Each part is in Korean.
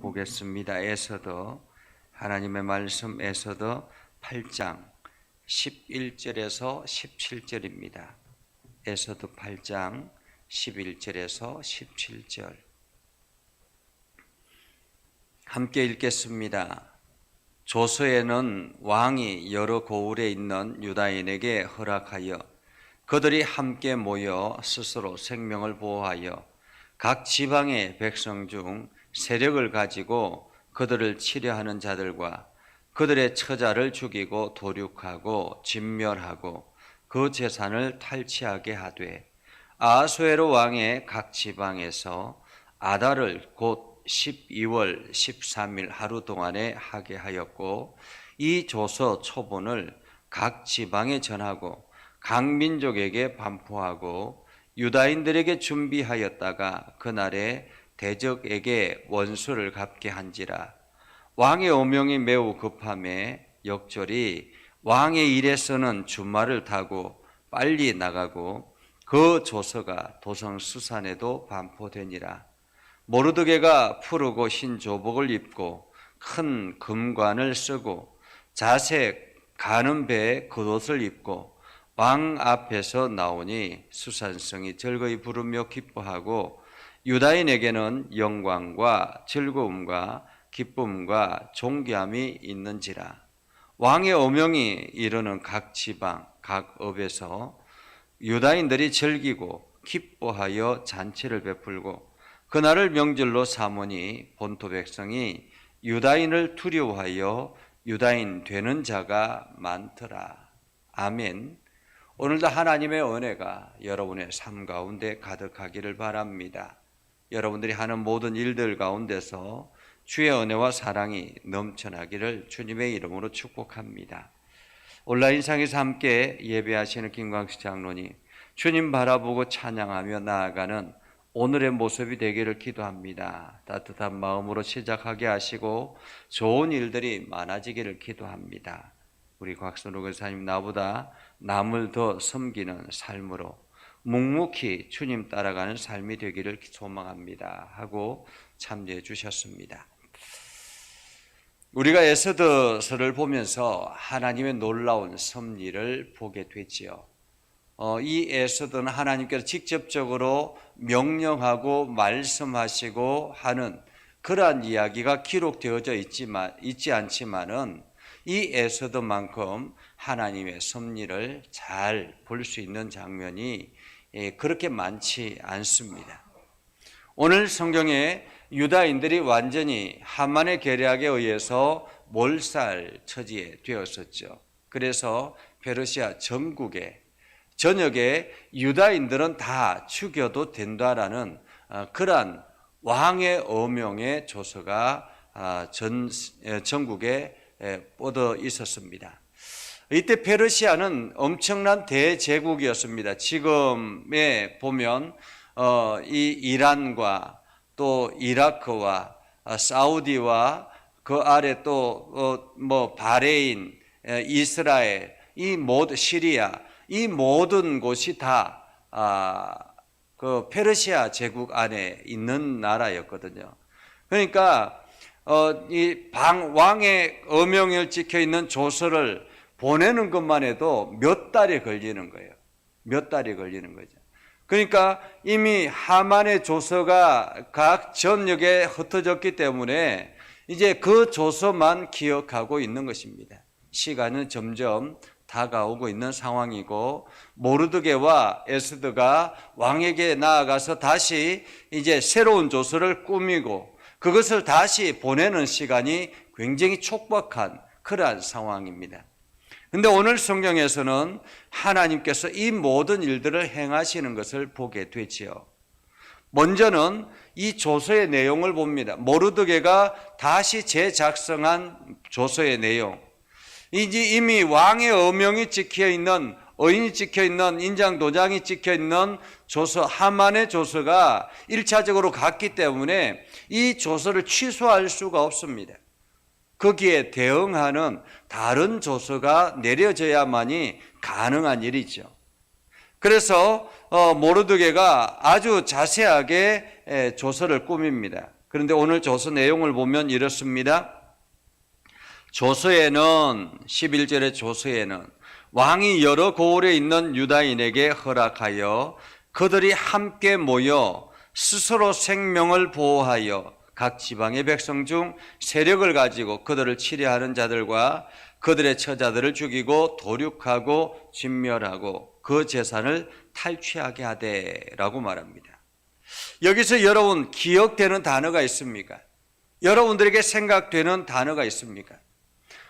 보겠습니다. 에서더 하나님의 말씀 에서더 8장 11절에서 17절입니다. 에서더 8장 11절에서 17절 함께 읽겠습니다. 조서에는 왕이 여러 고을에 있는 유다인에게 허락하여 그들이 함께 모여 스스로 생명을 보호하여 각 지방의 백성 중 세력을 가지고 그들을 치려하는 자들과 그들의 처자를 죽이고 도륙하고 진멸하고 그 재산을 탈취하게 하되 아하수에로 왕의 각 지방에서 아달을 곧 12월 13일 하루 동안에 하게 하였고 이 조서 초본을 각 지방에 전하고 각 민족에게 반포하고 유다인들에게 준비하였다가 그날에 대적에게 원수를 갚게 한지라. 왕의 오명이 매우 급함에 역절이 왕의 일에서는 주말을 타고 빨리 나가고 그 조서가 도성 수산에도 반포되니라. 모르드게가 푸르고 흰 조복을 입고 큰 금관을 쓰고 자색 가는 배에 겉옷을 입고 왕 앞에서 나오니 수산성이 즐거이 부르며 기뻐하고 유다인에게는 영광과 즐거움과 기쁨과 존귀함이 있는지라. 왕의 오명이 이르는 각 지방 각 업에서 유다인들이 즐기고 기뻐하여 잔치를 베풀고 그날을 명절로 삼으니 본토 백성이 유다인을 두려워하여 유다인 되는 자가 많더라. 아멘. 오늘도 하나님의 은혜가 여러분의 삶 가운데 가득하기를 바랍니다. 여러분들이 하는 모든 일들 가운데서 주의 은혜와 사랑이 넘쳐나기를 주님의 이름으로 축복합니다. 온라인상에서 함께 예배하시는 김광식 장로님, 주님 바라보고 찬양하며 나아가는 오늘의 모습이 되기를 기도합니다. 따뜻한 마음으로 시작하게 하시고 좋은 일들이 많아지기를 기도합니다. 우리 곽선우 권사님 나보다 남을 더 섬기는 삶으로 묵묵히 주님 따라가는 삶이 되기를 소망합니다 하고 참여해 주셨습니다. 우리가 에스더서를 보면서 하나님의 놀라운 섭리를 보게 되지요. 이 에스더는 하나님께서 직접적으로 명령하고 말씀하시고 하는 그러한 이야기가 기록되어져 있지 않지만은 이 에스더만큼 하나님의 섭리를 잘 볼 수 있는 장면이 그렇게 많지 않습니다. 오늘 성경에 유다인들이 완전히 하만의 계략에 의해서 몰살 처지에 되었었죠. 그래서 페르시아 전역에 유다인들은 다 죽여도 된다라는 그러한 왕의 어명의 조서가 전국에 뻗어 있었습니다. 이때 페르시아는 엄청난 대제국이었습니다. 지금에 보면 이 이란과 또 이라크와 사우디와 그 아래 또 바레인, 이스라엘, 시리아 이 모든 곳이 다 그 페르시아 제국 안에 있는 나라였거든요. 그러니까 이 왕의 어명을 지켜 있는 조서를 보내는 것만 해도 몇 달이 걸리는 거예요. 몇 달이 걸리는 거죠. 그러니까 이미 하만의 조서가 각 전역에 흩어졌기 때문에 이제 그 조서만 기억하고 있는 것입니다. 시간은 점점 다가오고 있는 상황이고 모르드게와 에스더가 왕에게 나아가서 다시 이제 새로운 조서를 꾸미고 그것을 다시 보내는 시간이 굉장히 촉박한 그러한 상황입니다. 그런데 오늘 성경에서는 하나님께서 이 모든 일들을 행하시는 것을 보게 되지요. 먼저는 이 조서의 내용을 봅니다. 모르드게가 다시 재작성한 조서의 내용. 이제 이미 왕의 어명이 찍혀있는, 어인이 찍혀있는, 인장 도장이 찍혀있는 조서, 하만의 조서가 1차적으로 갔기 때문에 이 조서를 취소할 수가 없습니다. 거기에 대응하는 다른 조서가 내려져야만이 가능한 일이죠. 그래서 모르드게가 아주 자세하게 조서를 꾸밉니다. 그런데 오늘 조서 내용을 보면 이렇습니다. 조서에는 11절의 조서에는 왕이 여러 고을에 있는 유다인에게 허락하여 그들이 함께 모여 스스로 생명을 보호하여 각 지방의 백성 중 세력을 가지고 그들을 치려하는 자들과 그들의 처자들을 죽이고 도륙하고 진멸하고 그 재산을 탈취하게 하되라고 말합니다. 여기서 여러분 기억되는 단어가 있습니까? 여러분들에게 생각되는 단어가 있습니까?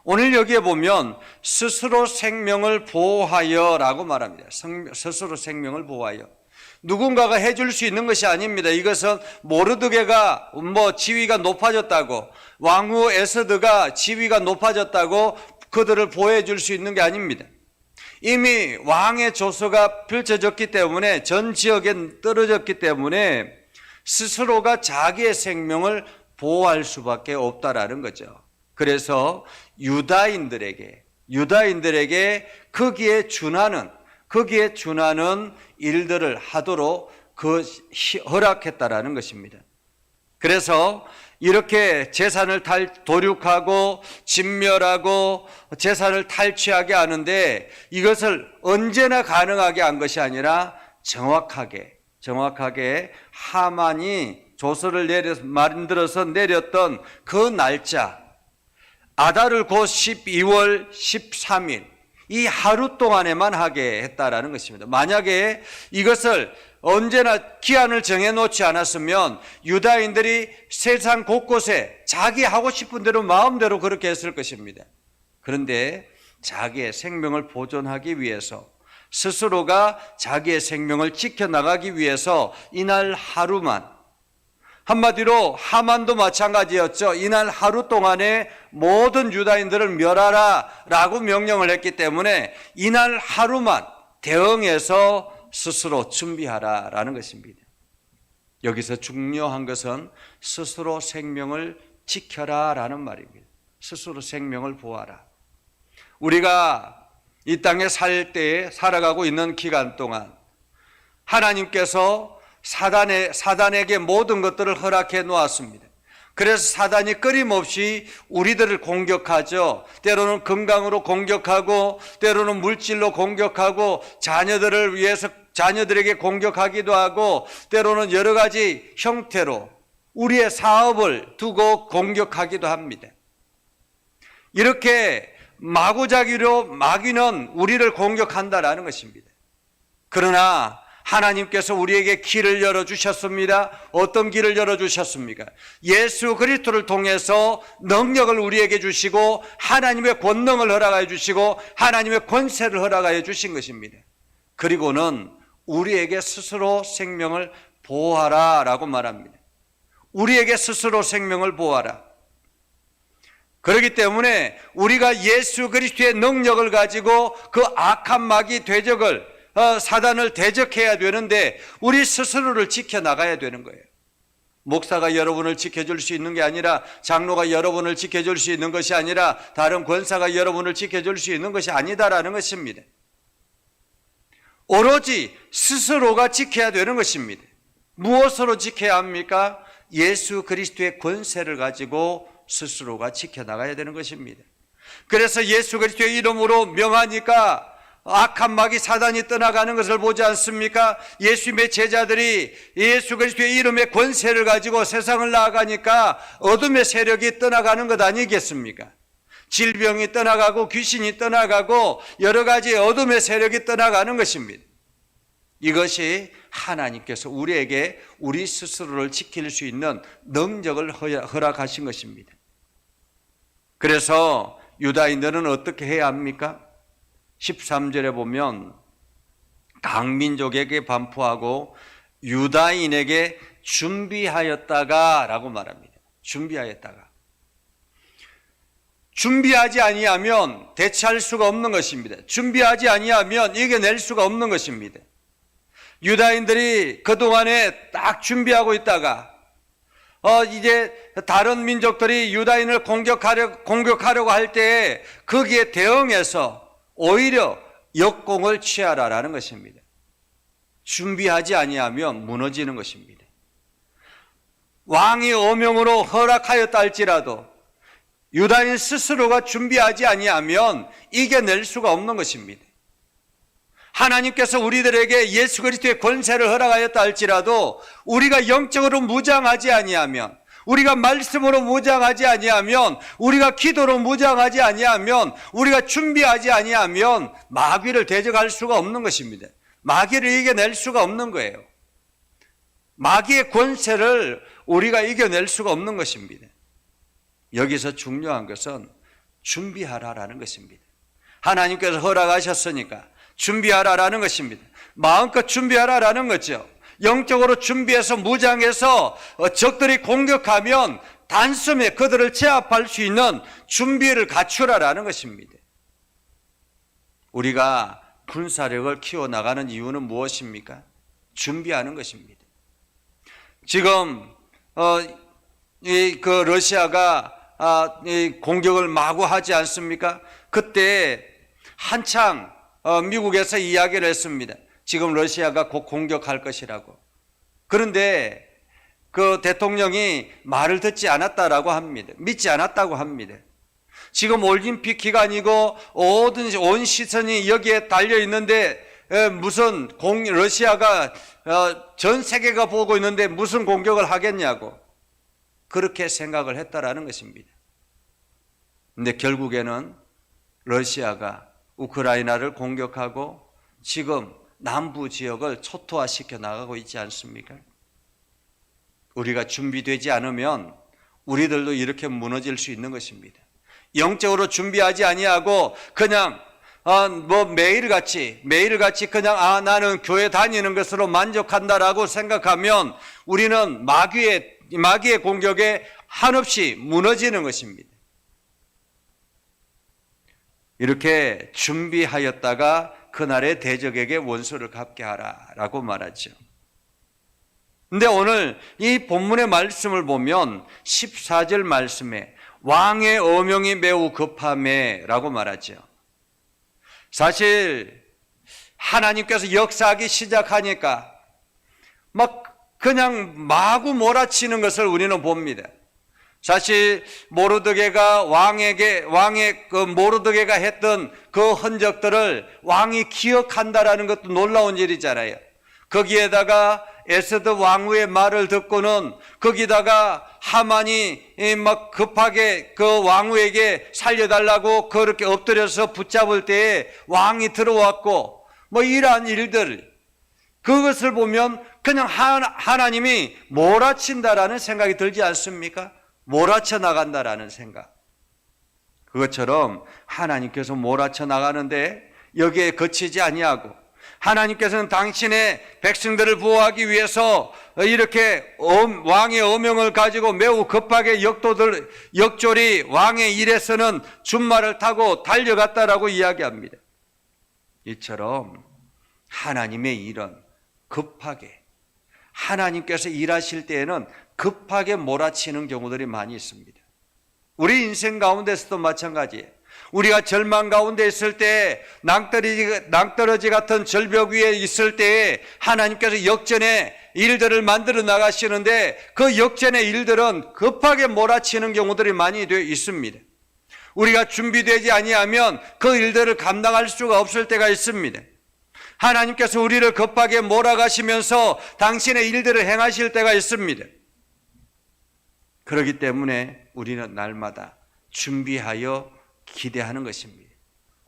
오늘 여기에 보면 스스로 생명을 보호하여 라고 말합니다. 스스로 생명을 보호하여. 누군가가 해줄 수 있는 것이 아닙니다. 이것은 모르드게가 지위가 높아졌다고, 왕후 에스더가 지위가 높아졌다고 그들을 보호해 줄 수 있는 게 아닙니다. 이미 왕의 조서가 펼쳐졌기 때문에, 전 지역에 떨어졌기 때문에 스스로가 자기의 생명을 보호할 수밖에 없다라는 거죠. 그래서 유다인들에게 거기에 준하는 일들을 하도록 허락했다라는 것입니다. 그래서 이렇게 재산을 도륙하고 진멸하고 재산을 탈취하게 하는데, 이것을 언제나 가능하게 한 것이 아니라 정확하게 하만이 조서를 만들어서 내렸던 그 날짜, 아달을 곧 12월 13일 이 하루 동안에만 하게 했다라는 것입니다. 만약에 이것을 언제나 기한을 정해놓지 않았으면 유다인들이 세상 곳곳에 자기 하고 싶은 대로 마음대로 그렇게 했을 것입니다. 그런데 자기의 생명을 보존하기 위해서, 스스로가 자기의 생명을 지켜나가기 위해서 이날 하루만, 한마디로 하만도 마찬가지였죠. 이날 하루 동안에 모든 유다인들을 멸하라 라고 명령을 했기 때문에 이날 하루만 대응해서 스스로 준비하라 라는 것입니다. 여기서 중요한 것은 스스로 생명을 지켜라 라는 말입니다. 스스로 생명을 보호하라. 우리가 이 땅에 살아가고 있는 기간 동안 하나님께서 사단에게 모든 것들을 허락해 놓았습니다. 그래서 사단이 끊임없이 우리들을 공격하죠. 때로는 건강으로 공격하고, 때로는 물질로 공격하고, 자녀들을 위해서 자녀들에게 공격하기도 하고, 때로는 여러 가지 형태로 우리의 사업을 두고 공격하기도 합니다. 이렇게 마구잡이로 마귀는 우리를 공격한다라는 것입니다. 그러나 하나님께서 우리에게 길을 열어주셨습니다. 어떤 길을 열어주셨습니까? 예수 그리스도를 통해서 능력을 우리에게 주시고 하나님의 권능을 허락하여 주시고 하나님의 권세를 허락하여 주신 것입니다. 그리고는 우리에게 스스로 생명을 보호하라 라고 말합니다. 우리에게 스스로 생명을 보호하라. 그렇기 때문에 우리가 예수 그리스도의 능력을 가지고 그 악한 마귀 대적을 사단을 대적해야 되는데 우리 스스로를 지켜나가야 되는 거예요. 목사가 여러분을 지켜줄 수 있는 게 아니라, 장로가 여러분을 지켜줄 수 있는 것이 아니라, 다른 권사가 여러분을 지켜줄 수 있는 것이 아니다라는 것입니다. 오로지 스스로가 지켜야 되는 것입니다. 무엇으로 지켜야 합니까? 예수 그리스도의 권세를 가지고 스스로가 지켜나가야 되는 것입니다. 그래서 예수 그리스도의 이름으로 명하니까 악한 마귀 사단이 떠나가는 것을 보지 않습니까? 예수님의 제자들이 예수 그리스도의 이름의 권세를 가지고 세상을 나아가니까 어둠의 세력이 떠나가는 것 아니겠습니까? 질병이 떠나가고 귀신이 떠나가고 여러 가지 어둠의 세력이 떠나가는 것입니다. 이것이 하나님께서 우리에게 우리 스스로를 지킬 수 있는 능력을 허락하신 것입니다. 그래서 유다인들은 어떻게 해야 합니까? 13절에 보면 강민족에게 반포하고 유다인에게 준비하였다가 라고 말합니다. 준비하지 아니하면 대처할 수가 없는 것입니다. 준비하지 아니하면 이겨낼 수가 없는 것입니다. 유다인들이 그동안에 딱 준비하고 있다가 이제 다른 민족들이 유다인을 공격하려고 할 때에 거기에 대응해서 오히려 역공을 취하라라는 것입니다. 준비하지 아니하면 무너지는 것입니다. 왕이 어명으로 허락하였다 할지라도 유다인 스스로가 준비하지 아니하면 이겨낼 수가 없는 것입니다. 하나님께서 우리들에게 예수 그리스도의 권세를 허락하였다 할지라도 우리가 영적으로 무장하지 아니하면, 우리가 말씀으로 무장하지 아니하면, 우리가 기도로 무장하지 아니하면, 우리가 준비하지 아니하면 마귀를 대적할 수가 없는 것입니다. 마귀를 이겨낼 수가 없는 거예요. 마귀의 권세를 우리가 이겨낼 수가 없는 것입니다. 여기서 중요한 것은 준비하라라는 것입니다. 하나님께서 허락하셨으니까 준비하라라는 것입니다. 마음껏 준비하라라는 거죠. 영적으로 준비해서 무장해서 적들이 공격하면 단숨에 그들을 제압할 수 있는 준비를 갖추라라는 것입니다. 우리가 군사력을 키워나가는 이유는 무엇입니까? 준비하는 것입니다. 지금 그 러시아가 공격을 마구 하지 않습니까? 그때 한창 미국에서 이야기를 했습니다. 지금 러시아가 곧 공격할 것이라고. 그런데 그 대통령이 말을 듣지 않았다라고 합니다. 믿지 않았다고 합니다. 지금 올림픽 기간이고 온 시선이 여기에 달려 있는데 무슨 러시아가 전 세계가 보고 있는데 무슨 공격을 하겠냐고 그렇게 생각을 했다라는 것입니다. 근데 결국에는 러시아가 우크라이나를 공격하고 지금 남부 지역을 초토화시켜 나가고 있지 않습니까? 우리가 준비되지 않으면 우리들도 이렇게 무너질 수 있는 것입니다. 영적으로 준비하지 아니하고 그냥 매일같이 그냥 나는 교회 다니는 것으로 만족한다라고 생각하면 우리는 마귀의 공격에 한없이 무너지는 것입니다. 이렇게 준비하였다가 그날의 대적에게 원수를 갚게 하라라고 말하죠. 근데 오늘 이 본문의 말씀을 보면 14절 말씀에 왕의 어명이 매우 급하매라고 말하죠. 사실 하나님께서 역사하기 시작하니까 그냥 마구 몰아치는 것을 우리는 봅니다. 사실 모르드게가 모르드게가 했던 그 흔적들을 왕이 기억한다라는 것도 놀라운 일이잖아요. 거기에다가 에스더 왕후의 말을 듣고는 거기다가 하만이 급하게 그 왕후에게 살려달라고 그렇게 엎드려서 붙잡을 때에 왕이 들어왔고 이러한 일들, 그것을 보면 그냥 하나님이 몰아친다라는 생각이 들지 않습니까? 몰아쳐 나간다라는 생각. 그것처럼 하나님께서 몰아쳐 나가는데 여기에 그치지 아니하고 하나님께서는 당신의 백성들을 보호하기 위해서 이렇게 왕의 어명을 가지고 매우 급하게 역졸이 왕의 일에서는 준말을 타고 달려갔다라고 이야기합니다. 이처럼 하나님의 일은 급하게, 하나님께서 일하실 때에는 급하게 몰아치는 경우들이 많이 있습니다. 우리 인생 가운데서도 마찬가지예요. 우리가 절망 가운데 있을 때, 낭떠러지 같은 절벽 위에 있을 때에 하나님께서 역전의 일들을 만들어 나가시는데 그 역전의 일들은 급하게 몰아치는 경우들이 많이 있습니다. 우리가 준비되지 아니하면 그 일들을 감당할 수가 없을 때가 있습니다. 하나님께서 우리를 급하게 몰아가시면서 당신의 일들을 행하실 때가 있습니다. 그렇기 때문에 우리는 날마다 준비하여 기대하는 것입니다.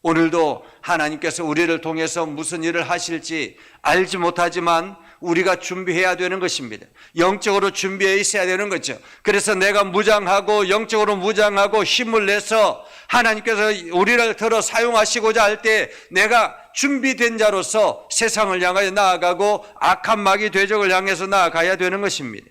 오늘도 하나님께서 우리를 통해서 무슨 일을 하실지 알지 못하지만 우리가 준비해야 되는 것입니다. 영적으로 준비해 있어야 되는 거죠. 그래서 내가 무장하고 영적으로 무장하고 힘을 내서 하나님께서 우리를 들어 사용하시고자 할 때 내가 준비된 자로서 세상을 향하여 나아가고 악한 마귀 대적을 향해서 나아가야 되는 것입니다.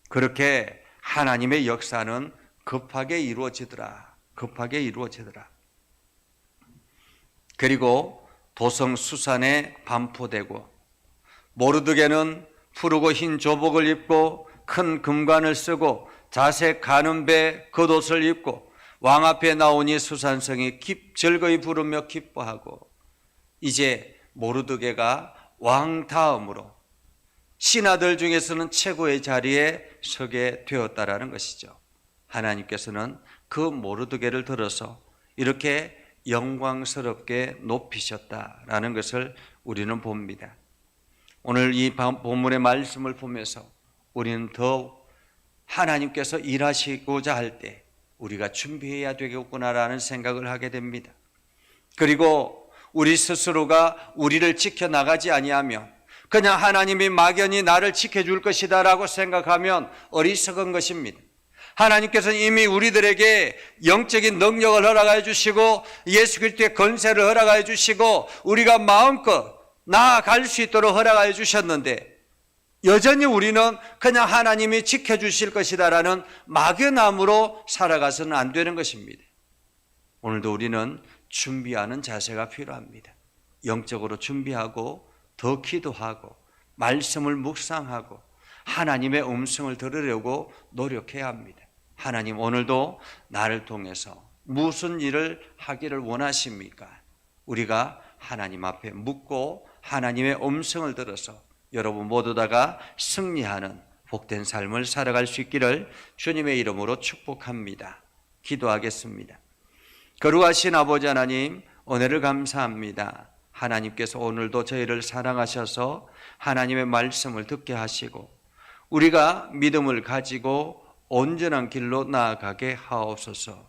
그렇게 하나님의 역사는 급하게 이루어지더라. 그리고 도성 수산에 반포되고 모르드게는 푸르고 흰 조복을 입고 큰 금관을 쓰고 자색 가는 배 겉옷을 입고 왕 앞에 나오니 수산성이 즐거이 부르며 기뻐하고, 이제 모르드게가 왕 다음으로 신하들 중에서는 최고의 자리에 서게 되었다라는 것이죠. 하나님께서는 그 모르드게를 들어서 이렇게 영광스럽게 높이셨다라는 것을 우리는 봅니다. 오늘 이 본문의 말씀을 보면서 우리는 더욱 하나님께서 일하시고자 할 때 우리가 준비해야 되겠구나라는 생각을 하게 됩니다. 그리고 우리 스스로가 우리를 지켜나가지 아니하면 그냥 하나님이 막연히 나를 지켜줄 것이다 라고 생각하면 어리석은 것입니다. 하나님께서는 이미 우리들에게 영적인 능력을 허락해 주시고 예수 그리스도의 권세를 허락해 주시고 우리가 마음껏 나아갈 수 있도록 허락해 주셨는데 여전히 우리는 그냥 하나님이 지켜주실 것이다라는 막연함으로 살아가서는 안 되는 것입니다. 오늘도 우리는 준비하는 자세가 필요합니다. 영적으로 준비하고 더 기도하고 말씀을 묵상하고 하나님의 음성을 들으려고 노력해야 합니다. 하나님 오늘도 나를 통해서 무슨 일을 하기를 원하십니까? 우리가 하나님 앞에 묻고 하나님의 음성을 들어서 여러분 모두 다가 승리하는 복된 삶을 살아갈 수 있기를 주님의 이름으로 축복합니다. 기도하겠습니다. 거룩하신 아버지 하나님, 은혜를 감사합니다. 하나님께서 오늘도 저희를 사랑하셔서 하나님의 말씀을 듣게 하시고 우리가 믿음을 가지고 온전한 길로 나아가게 하옵소서.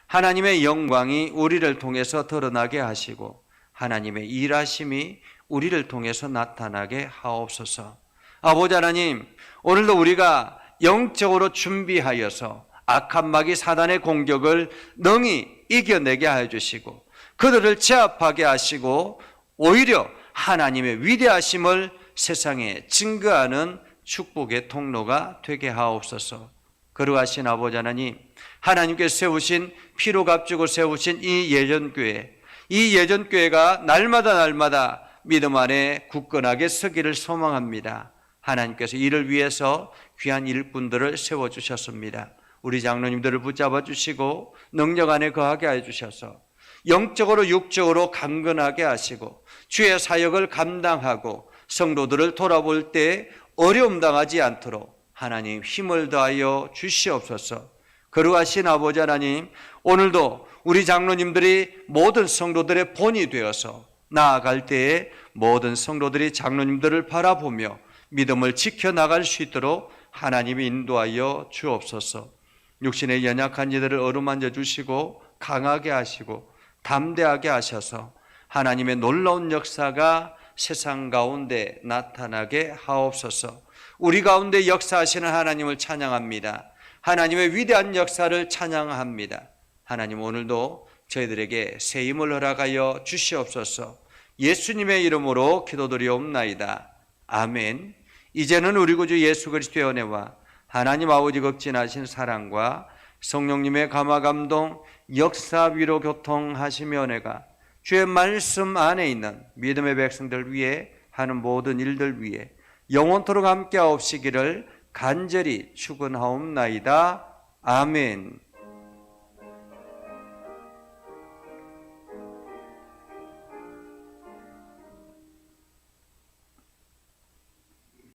하나님의 영광이 우리를 통해서 드러나게 하시고 하나님의 일하심이 우리를 통해서 나타나게 하옵소서. 아버지 하나님, 오늘도 우리가 영적으로 준비하여서 악한 마귀 사단의 공격을 능히 이겨내게 하여 주시고 그들을 제압하게 하시고 오히려 하나님의 위대하심을 세상에 증거하는 축복의 통로가 되게 하옵소서. 거룩하신 아버지 하나님, 하나님께서 세우신 피로 값주고 세우신 이 예전교회, 이 예전교회가 날마다 믿음 안에 굳건하게 서기를 소망합니다. 하나님께서 이를 위해서 귀한 일꾼들을 세워주셨습니다. 우리 장로님들을 붙잡아 주시고 능력 안에 거하게 해 주셔서 영적으로 육적으로 강건하게 하시고 주의 사역을 감당하고 성도들을 돌아볼 때 어려움 당하지 않도록 하나님 힘을 더하여 주시옵소서. 거룩하신 아버지 하나님, 오늘도 우리 장로님들이 모든 성도들의 본이 되어서 나아갈 때에 모든 성도들이 장로님들을 바라보며 믿음을 지켜나갈 수 있도록 하나님이 인도하여 주옵소서. 육신의 연약한 이들을 어루만져 주시고 강하게 하시고 담대하게 하셔서 하나님의 놀라운 역사가 세상 가운데 나타나게 하옵소서. 우리 가운데 역사하시는 하나님을 찬양합니다. 하나님의 위대한 역사를 찬양합니다. 하나님 오늘도 저희들에게 새 힘을 허락하여 주시옵소서. 예수님의 이름으로 기도드리옵나이다. 아멘. 이제는 우리 구주 예수 그리스도의 은혜와 하나님 아버지 극진하신 사랑과 성령님의 감화 감동 역사 위로 교통하시며 은혜가 주의 말씀 안에 있는 믿음의 백성들 위해 하는 모든 일들 위해 영원토록 함께 하옵시기를 간절히 축원하옵나이다. 아멘.